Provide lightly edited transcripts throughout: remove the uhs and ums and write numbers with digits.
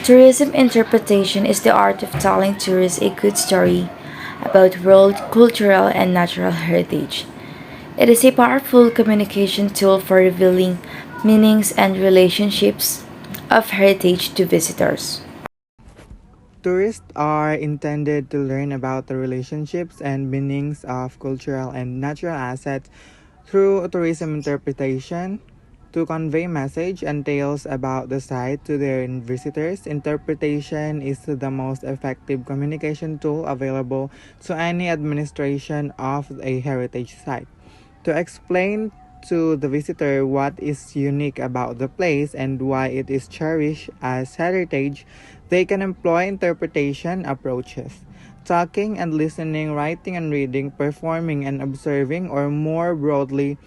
Tourism interpretation is the art of telling tourists a good story about world, cultural, and natural heritage. It is a powerful communication tool for revealing meanings and relationships of heritage to visitors. Tourists are intended to learn about the relationships and meanings of cultural and natural assets through tourism interpretation. To convey message and tales about the site to their visitors, interpretation is the most effective communication tool available to any administration of a heritage site. To explain to the visitor what is unique about the place and why it is cherished as heritage, they can employ interpretation approaches. Talking and listening, writing and reading, performing and observing, or more broadly,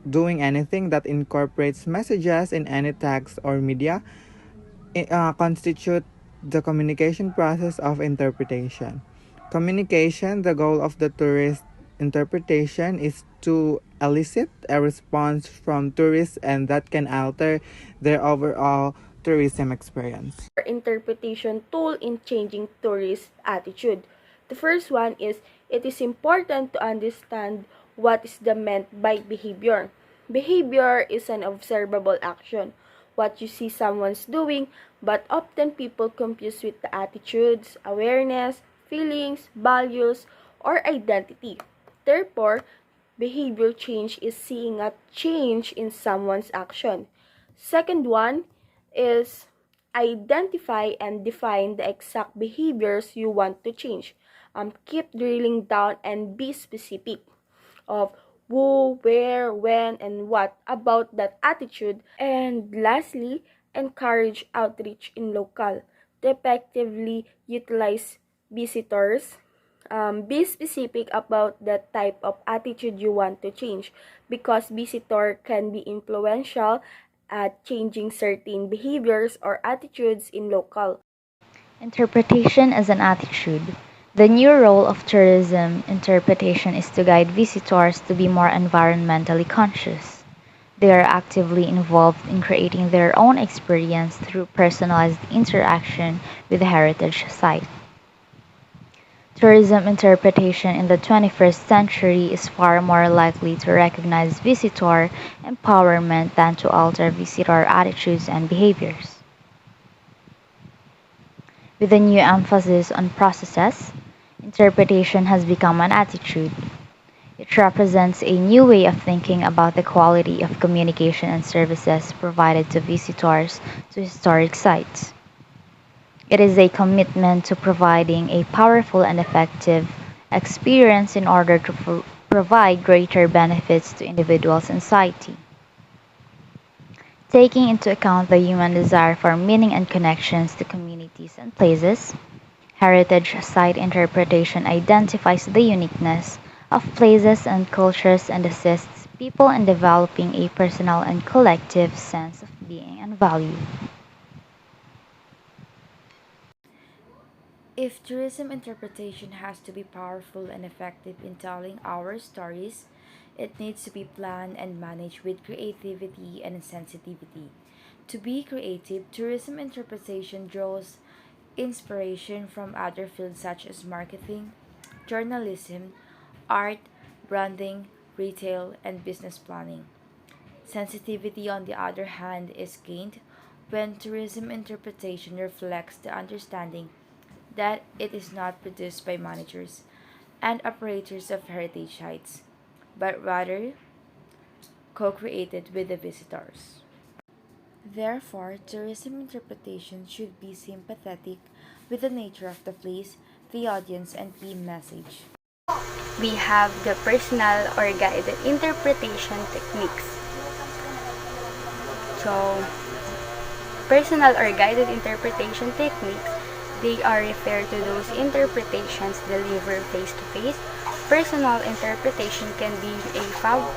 doing anything that incorporates messages in any text or media constitute the communication process of interpretation. Communication, the goal of the tourist interpretation is to elicit a response from tourists and that can alter their overall tourism experience. Interpretation tool in changing tourist attitude. The first one is it is important to understand what is the meant by behavior. Behavior is an observable action, what you see someone's doing, but often people confuse with the attitudes, awareness, feelings, values, or identity. Therefore, behavior change is seeing a change in someone's action. Second one is identify and define the exact behaviors you want to change. Keep drilling down and be specific of who, where, when, and what about that attitude. And lastly, encourage outreach in local to effectively utilize visitors. Be specific about the type of attitude you want to change because visitor can be influential at changing certain behaviors or attitudes in local. Interpretation as an attitude. The new role of tourism interpretation is to guide visitors to be more environmentally conscious. They are actively involved in creating their own experience through personalized interaction with the heritage site. Tourism interpretation in the 21st century is far more likely to recognize visitor empowerment than to alter visitor attitudes and behaviors. With a new emphasis on processes, interpretation has become an attitude. It represents a new way of thinking about the quality of communication and services provided to visitors to historic sites. It is a commitment to providing a powerful and effective experience in order to provide greater benefits to individuals and society. Taking into account the human desire for meaning and connections to communities and places, heritage site interpretation identifies the uniqueness of places and cultures and assists people in developing a personal and collective sense of being and value. If tourism interpretation has to be powerful and effective in telling our stories, it needs to be planned and managed with creativity and sensitivity. To be creative, tourism interpretation draws inspiration from other fields such as marketing, journalism, art, branding, retail, and business planning. Sensitivity, on the other hand, is gained when tourism interpretation reflects the understanding that it is not produced by managers and operators of heritage sites, but rather co created with the visitors. Therefore, tourism interpretation should be sympathetic with the nature of the place, the audience, and theme message. We have the personal or guided interpretation techniques. So, personal or guided interpretation techniques, they are referred to those interpretations delivered face-to-face. Personal interpretation can be a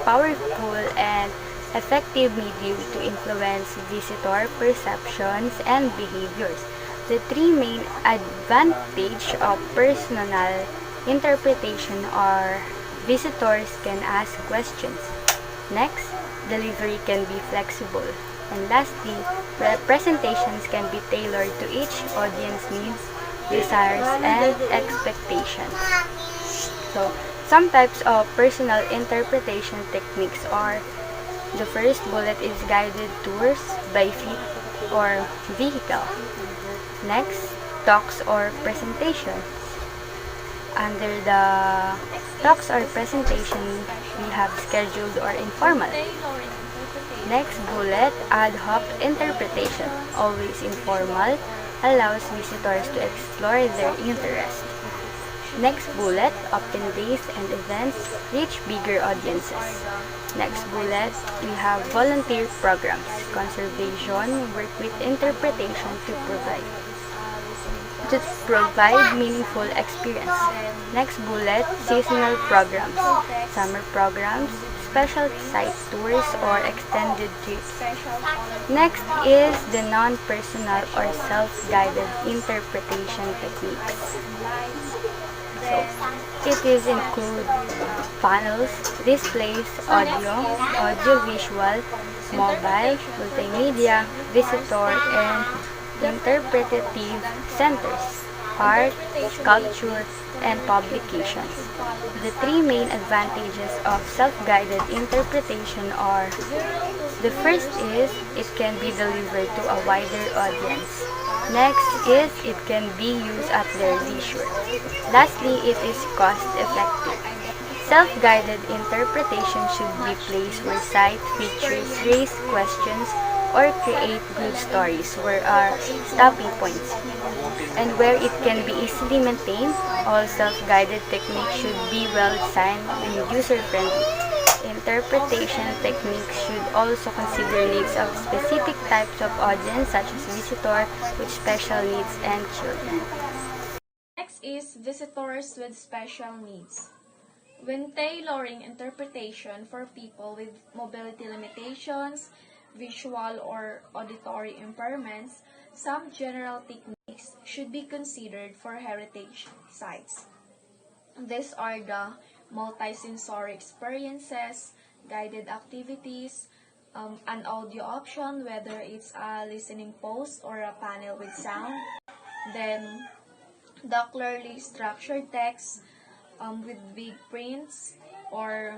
powerful and effective medium to influence visitor perceptions and behaviors. The three main advantages of personal interpretation are visitors can ask questions. Next, delivery can be flexible. And lastly, presentations can be tailored to each audience needs, desires, and expectations. So, some types of personal interpretation techniques are: the first bullet is guided tours by feet or vehicle. Next, talks or presentation. Under the talks or presentation, we have scheduled or informal. Next bullet, ad hoc interpretation, always informal, allows visitors to explore their interest. Next bullet, open days and events reach bigger audiences. Next bullet, we have volunteer programs. Conservation work with interpretation to provide meaningful experience. Next bullet, seasonal programs. Summer programs, special site tours, or extended trips. Next is the non-personal or self-guided interpretation techniques. So, it is include panels, displays, audio-visual, mobile, multimedia, visitor, and interpretative centers, art, sculpture, and publications. The three main advantages of self-guided interpretation are: the first is it can be delivered to a wider audience. Next is it can be used at their leisure. Lastly, it is cost-effective. Self-guided interpretation should be placed where site features raise questions or create good stories where are stopping points. And where it can be easily maintained, all self-guided techniques should be well-designed and user-friendly. Interpretation techniques should also consider needs of specific types of audience such as visitors with special needs and children. Next is visitors with special needs. When tailoring interpretation for people with mobility limitations, visual or auditory impairments, some general techniques should be considered for heritage sites. These are the multisensory experiences, guided activities, an audio option, whether it's a listening post or a panel with sound, then the clearly structured text with big prints or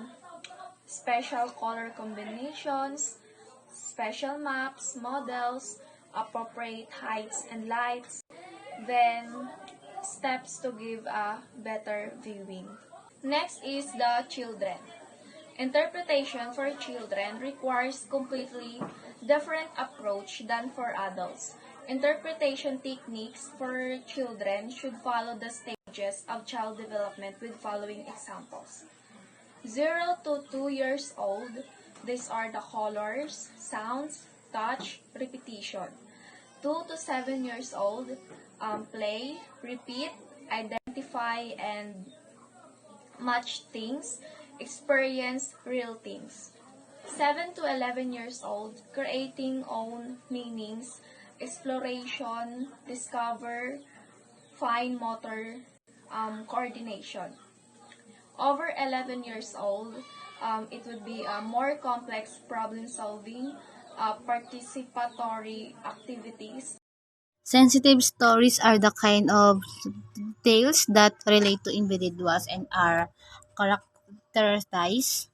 special color combinations, special maps, models, appropriate heights and lights, then steps to give a better viewing. Next is the children. Interpretation for children requires completely different approach than for adults. Interpretation techniques for children should follow the stages of child development with following examples. 0 to 2 years old, these are the colors, sounds, touch, repetition. 2 to 7 years old, play, repeat, identify, and match things, experience real things. 7 to 11 years old, creating own meanings, exploration, discover, fine motor, coordination. Over 11 years old, it would be a more complex problem solving, participatory activities. Sensitive stories are the kind of tales that relate to individuals and are characterized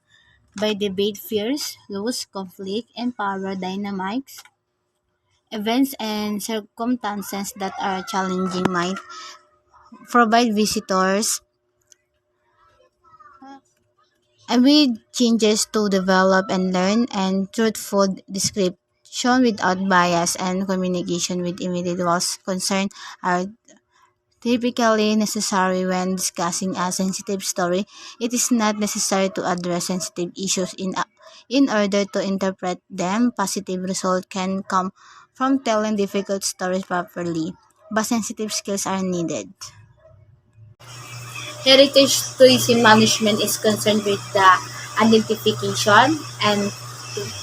by debate, fears, loss, conflict, and power dynamics. Events and circumstances that are challenging might provide visitors with changes to develop and learn, and truthful description without bias and communication with individuals concerned are typically necessary when discussing a sensitive story. It is not necessary to address sensitive issues in order to interpret them. Positive result can come from telling difficult stories properly, but sensitive skills are needed. Heritage tourism management is concerned with the identification and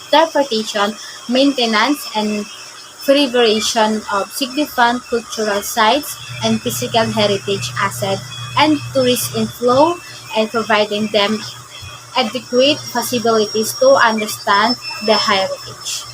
interpretation, maintenance, and preservation of significant cultural sites and physical heritage assets and tourist inflow, and providing them adequate facilities to understand the heritage.